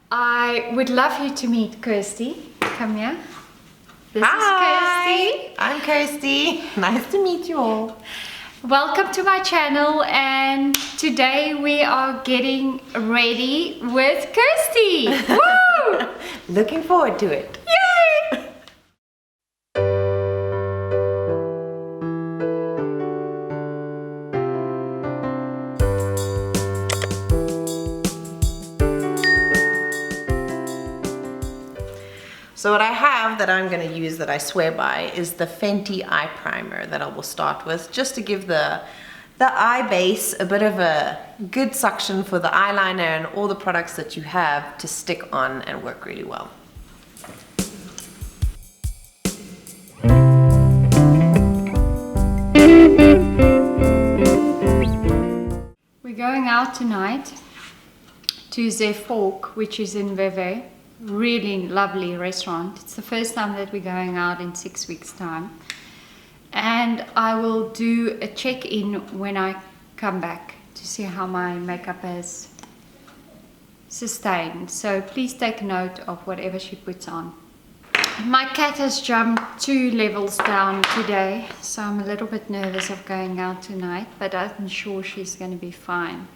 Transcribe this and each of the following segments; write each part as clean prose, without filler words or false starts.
I would love you to meet Kirsty. Come here. This Hi, is Kirsty. I'm Kirsty. Nice to meet you all. Welcome to my channel, and today we are getting ready with Kirsty. Woo! Looking forward to it. Yay! So what I have that I'm going to use that I swear by is the Fenty eye primer that I will start with, just to give the eye base a bit of a good suction for the eyeliner and all the products that you have to stick on and work really well. We're going out tonight to the Fork, which is in Vevey. Really lovely restaurant. It's the first time that we're going out in 6 weeks time, and I will do a check-in when I come back to see how my makeup has sustained. So please take note of whatever she puts on. My cat has jumped 2 levels down today, so I'm a little bit nervous of going out tonight, but I'm sure she's going to be fine.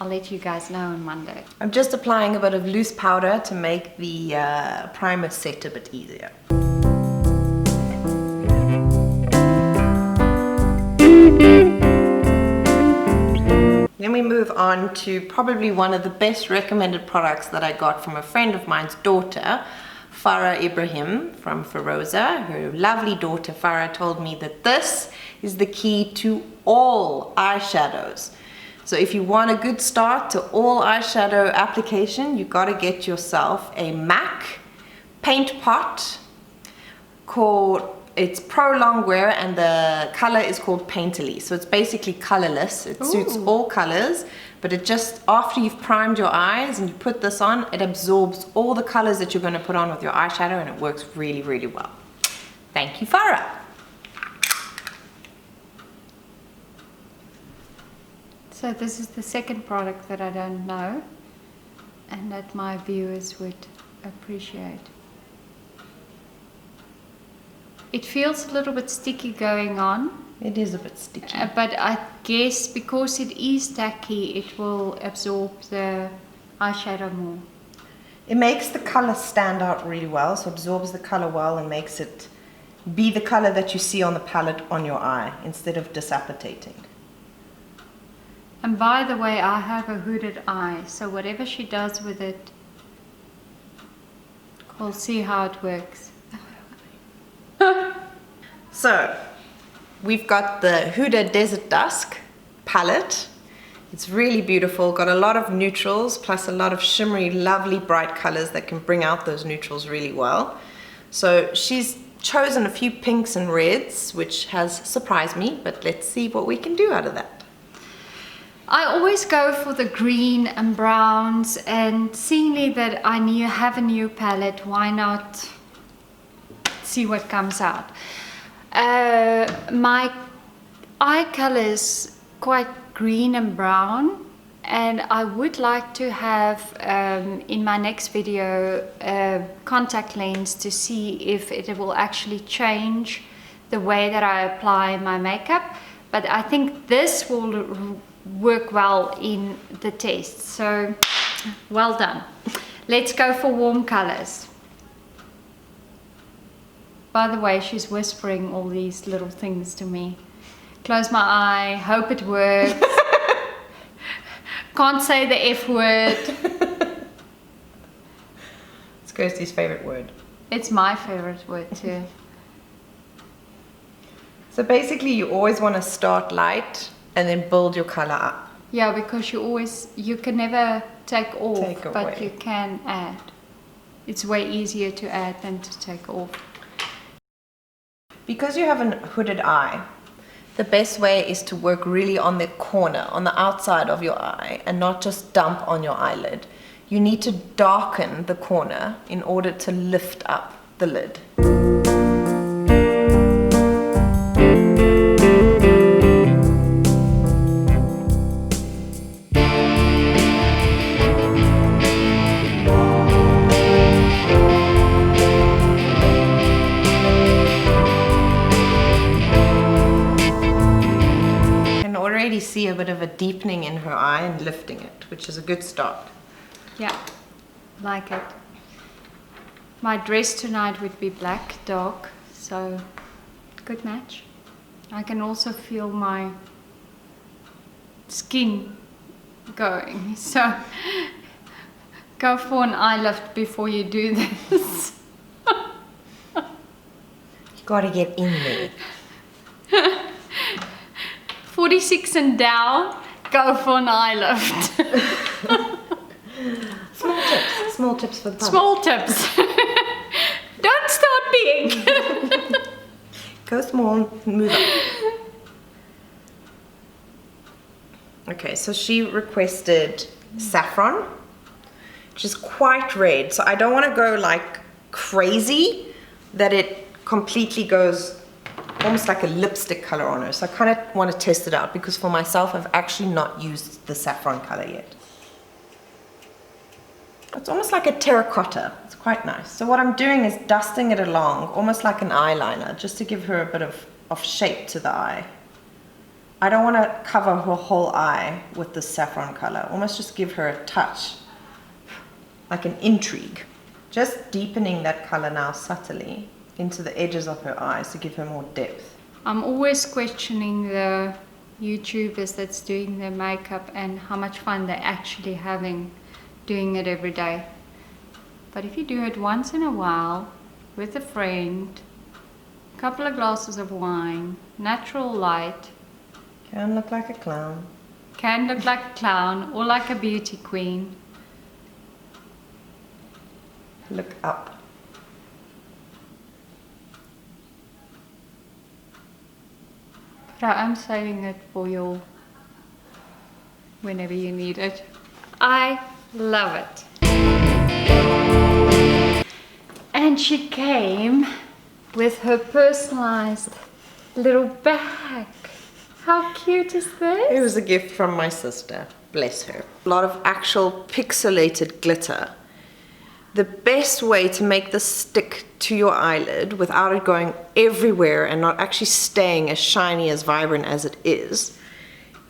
I'll let you guys know on Monday. I'm just applying a bit of loose powder to make the primer set a bit easier. Then we move on to probably one of the best recommended products that I got from a friend of mine's daughter, Farah Ibrahim from Feroza. Her lovely daughter Farah told me that this is the key to all eyeshadows. So if you want a good start to all eyeshadow application, you got to get yourself a MAC paint pot it's Pro Longwear, and the color is called Painterly. So it's basically colorless. It suits all colors, but it just, after you've primed your eyes and you put this on, it absorbs all the colors that you're going to put on with your eyeshadow, and it works really, really well. Thank you, Farah. So this is the second product that I don't know and that my viewers would appreciate. It feels a little bit sticky going on. It is a bit sticky. But I guess because it is tacky, it will absorb the eyeshadow more. It makes the color stand out really well, so absorbs the color well and makes it be the color that you see on the palette on your eye instead of disapparating. And by the way, I have a hooded eye, so whatever she does with it, we'll see how it works. So, we've got the HUDA Desert Dusk palette. It's really beautiful, got a lot of neutrals, plus a lot of shimmery, lovely, bright colors that can bring out those neutrals really well. So she's chosen a few pinks and reds, which has surprised me, but let's see what we can do out of that. I always go for the green and browns, and seeing that I have a new palette, why not see what comes out? My eye color is quite green and brown, and I would like to have in my next video a contact lens to see if it will actually change the way that I apply my makeup, but I think this will work well in the test. So well done. Let's go for warm colors. By the way, she's whispering all these little things to me. Close my eye, hope it works. Can't say the F word. It's Kirsty's favorite word. It's my favorite word too. So basically you always want to start light and then build your color up. Yeah, because you can never take off, but you can add. It's way easier to add than to take off. Because you have a hooded eye, the best way is to work really on the corner, on the outside of your eye, and not just dump on your eyelid. You need to darken the corner in order to lift up the lid. see a bit of a deepening in her eye and lifting it, which is a good start. Yeah, like it. My dress tonight would be black, dark, so good match. I can also feel my skin going, so go for an eye lift before you do this. You gotta get in there. 46 and down, go for an eye lift. Small tips for the public. Small tips. Don't start big. Go small, move up. Okay, so she requested saffron, which is quite red. So I don't want to go like crazy that it completely goes almost like a lipstick color on her. So I kind of want to test it out because for myself, I've actually not used the saffron color yet. It's almost like a terracotta. It's quite nice. So what I'm doing is dusting it along, almost like an eyeliner, just to give her a bit of shape to the eye. I don't want to cover her whole eye with the saffron color. Almost just give her a touch, like an intrigue. Just deepening that color now subtly into the edges of her eyes to give her more depth. I'm always questioning the YouTubers that's doing their makeup and how much fun they're actually having doing it every day. But if you do it once in a while with a friend, a couple of glasses of wine, natural light, Can look like a clown. can look like a clown or like a beauty queen. Look up. So I'm saving it for you whenever you need it. I love it. And she came with her personalized little bag. How cute is this? It was a gift from my sister, bless her. A lot of actual pixelated glitter. The best way to make this stick to your eyelid without it going everywhere and not actually staying as shiny, as vibrant as it is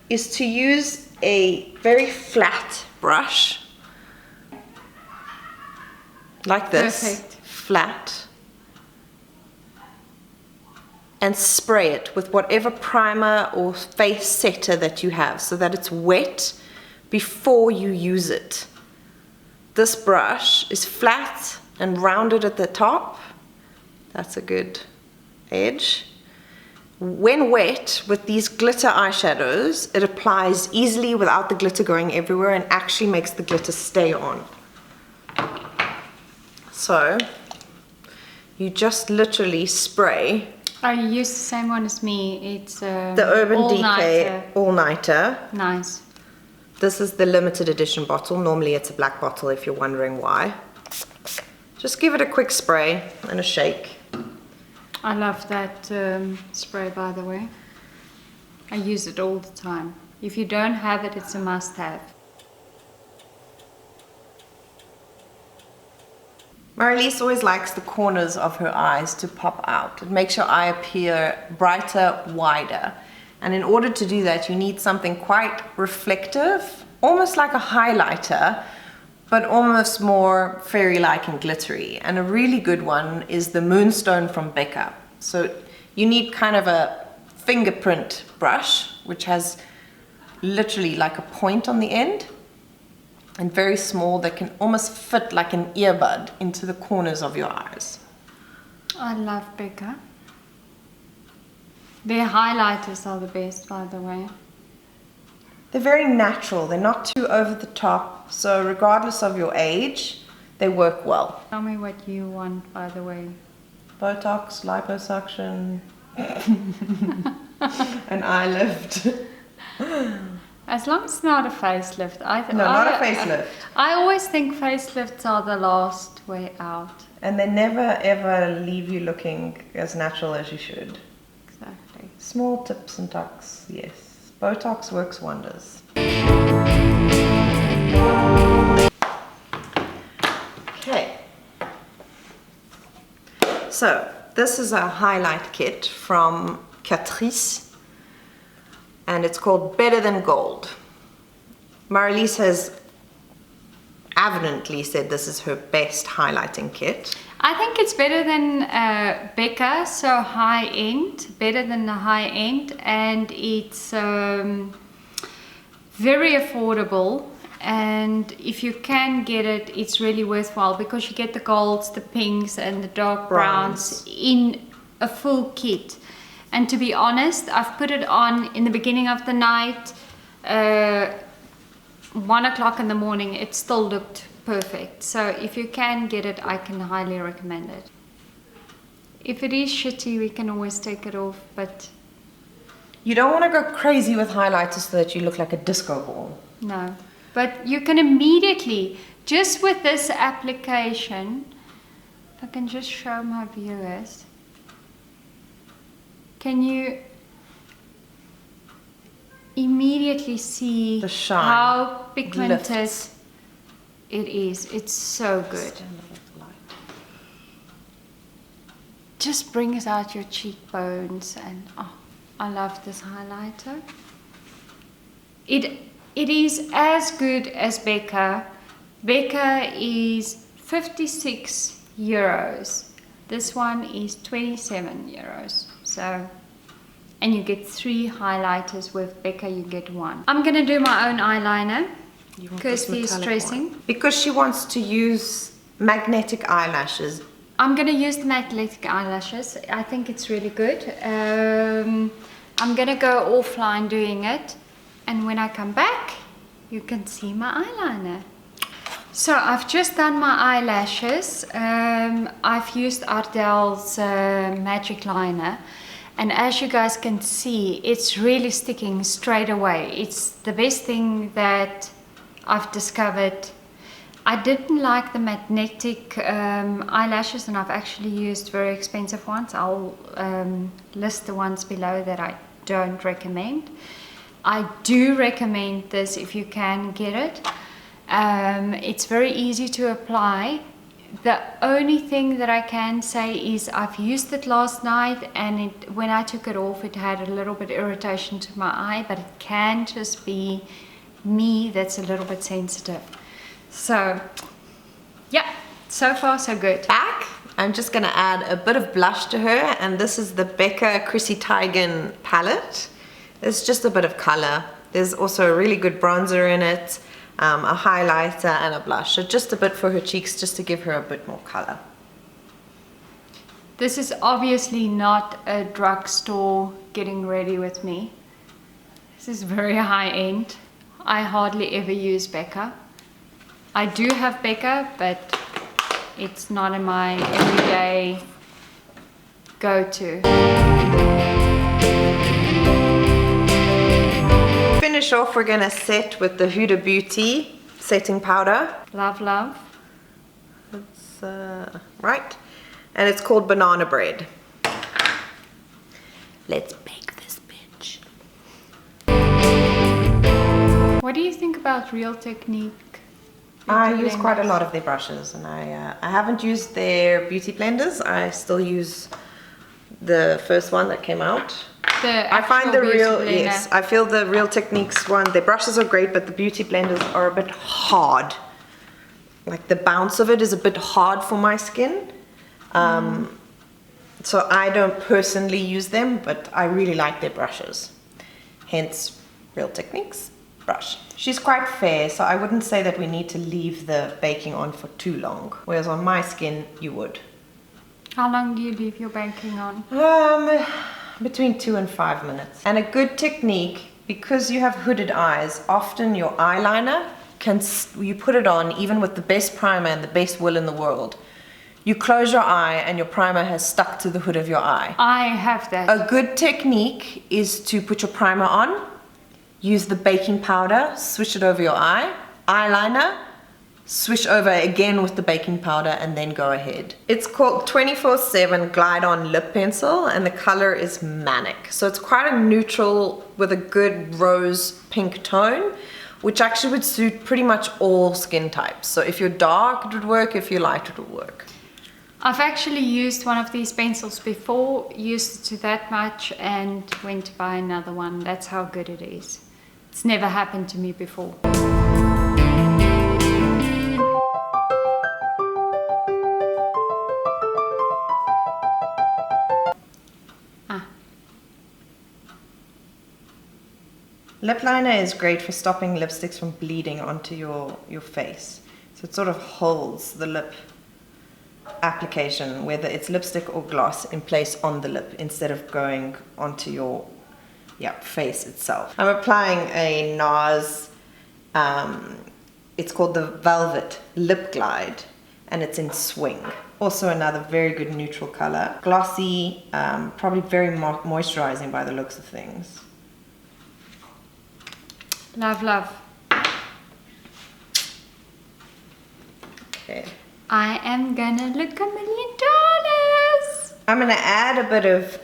to use a very flat brush, like this. Perfect. Flat. And spray it with whatever primer or face setter that you have so that it's wet before you use it. This brush is flat and rounded at the top. That's a good edge. When wet with these glitter eyeshadows, it applies easily without the glitter going everywhere and actually makes the glitter stay on. So you just literally spray. Oh, you use the same one as me. It's The Urban Decay All-Nighter. Nice. This is the limited edition bottle. Normally it's a black bottle if you're wondering why. Just give it a quick spray and a shake. I love that spray, by the way. I use it all the time. If you don't have it, it's a must-have. Marelize always likes the corners of her eyes to pop out. It makes your eye appear brighter, wider. And in order to do that, you need something quite reflective, almost like a highlighter, but almost more fairy-like and glittery. And a really good one is the Moonstone from Becca. So you need kind of a fingerprint brush, which has literally like a point on the end, and very small that can almost fit like an earbud into the corners of your eyes. I love Becca. Their highlighters are the best, by the way. They're very natural, they're not too over the top, so regardless of your age, they work well. Tell me what you want, by the way. Botox, liposuction, an eye lift. As long as it's not a facelift. Not a facelift. I always think facelifts are the last way out. And they never ever leave you looking as natural as you should. Exactly. Small tips and tucks, yes. Botox works wonders. Okay. So, this is a highlight kit from Catrice. and it's called Better Than Gold. Marelize has evidently said this is her best highlighting kit. I think it's better than Becca, so high end, better than the high end, and it's very affordable. And if you can get it, it's really worthwhile because you get the golds, the pinks, and the dark browns in a full kit. And to be honest, I've put it on in the beginning of the night, 1 o'clock in the morning, it still looked perfect. So if you can get it, I can highly recommend it. If it is shitty, we can always take it off, but you don't want to go crazy with highlighters so that you look like a disco ball. No. But you can immediately, just with this application, if I can just show my viewers, can you immediately see the shine, how pigmented lifts. It is. It's so good. Just brings out your cheekbones, and oh, I love this highlighter. It is as good as Becca. Becca is 56 euros. This one is 27 euros. So, and you get 3 highlighters. With Becca you get 1. I'm gonna do my own eyeliner. Kirsty is tracing. Because she wants to use magnetic eyelashes. I'm gonna use the magnetic eyelashes. I think it's really good. I'm gonna go offline doing it. And when I come back, you can see my eyeliner. So I've just done my eyelashes. I've used Ardell's magic liner. And as you guys can see, it's really sticking straight away. It's the best thing that I've discovered. I didn't like the magnetic eyelashes, and I've actually used very expensive ones. I'll list the ones below that I don't recommend. I do recommend this if you can get it. It's very easy to apply. The only thing that I can say is I've used it last night, and when I took it off, it had a little bit irritation to my eye, but it can just be me that's a little bit sensitive. So yeah, so far so good. Back, I'm just gonna add a bit of blush to her, and this is the Becca Chrissy Teigen palette. It's just a bit of color. There's also a really good bronzer in it, a highlighter and a blush. So just a bit for her cheeks, just to give her a bit more color. This is obviously not a drugstore getting ready with me. This is very high end. I hardly ever use Becca. I do have Becca, but it's not in my everyday go-to. Finish off, we're gonna set with the Huda Beauty setting powder. Love, love. That's right. And it's called Banana Bread. Let's bake this bitch. What do you think about Real Technique? I use quite a lot of their brushes, and I haven't used their beauty blenders. I still use the first one that came out. I find the Real, yes, I feel the Real Techniques one, their brushes are great, but the beauty blenders are a bit hard. Like the bounce of it is a bit hard for my skin. So I don't personally use them, but I really like their brushes. Hence, Real Techniques brush. She's quite fair, so I wouldn't say that we need to leave the baking on for too long. Whereas on my skin, you would. How long do you leave your baking on? Between 2 and 5 minutes. And a good technique, because you have hooded eyes, often your eyeliner, you put it on even with the best primer and the best will in the world. You close your eye and your primer has stuck to the hood of your eye. I have that. A good technique is to put your primer on, use the baking powder, switch it over your eye, eyeliner, switch over again with the baking powder, and then go ahead. It's called 24/7 Glide On Lip Pencil, and the color is Manic. So it's quite a neutral with a good rose pink tone, which actually would suit pretty much all skin types. So if you're dark, it would work. If you're light, it would work. I've actually used one of these pencils before, used it to that much and went to buy another one. That's how good it is. It's never happened to me before. Lip liner is great for stopping lipsticks from bleeding onto your face. So it sort of holds the lip application, whether it's lipstick or gloss, in place on the lip instead of going onto your face itself. I'm applying a NARS, it's called the Velvet Lip Glide, and it's in Swing. Also another very good neutral color. Glossy, probably very moisturizing by the looks of things. Love, love. Okay. I am gonna look $1 million. I'm gonna add a bit of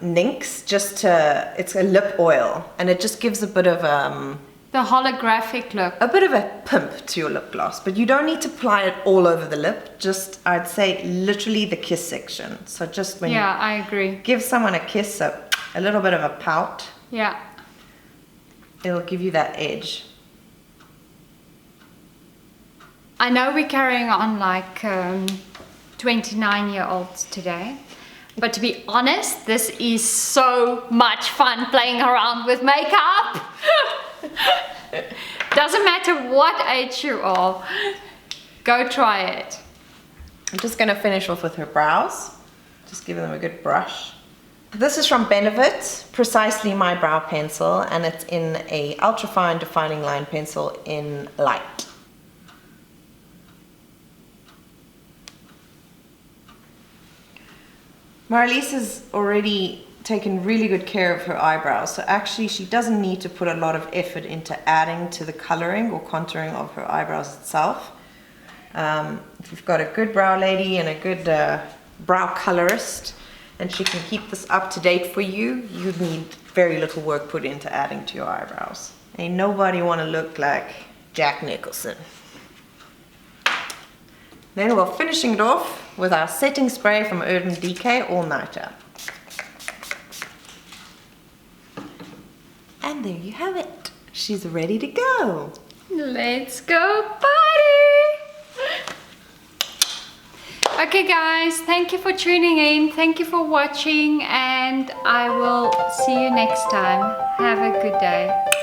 NYX just to, it's a lip oil, and it just gives a bit of the holographic look. a bit of a pimp to your lip gloss, but you don't need to apply it all over the lip. Just, I'd say, literally the kiss section. So just when Yeah, I agree. give someone a kiss, so a little bit of a pout, Yeah. it'll give you that edge. I know we're carrying on like 29-year-olds today, but to be honest, this is so much fun playing around with makeup. Doesn't matter what age you are, go try it. I'm just gonna finish off with her brows. Just give them a good brush. This is from Benefit, precisely my brow pencil, and it's in a ultrafine defining line pencil in light. Marelize has already taken really good care of her eyebrows, so actually she doesn't need to put a lot of effort into adding to the coloring or contouring of her eyebrows itself. If you've got a good brow lady and a good brow colorist, and she can keep this up to date for you, you need very little work put into adding to your eyebrows. Ain't nobody want to look like Jack Nicholson. Then we're finishing it off with our setting spray from Urban Decay All Nighter. And there you have it. She's ready to go. Let's go party! Okay guys, thank you for tuning in, thank you for watching, and I will see you next time. Have a good day.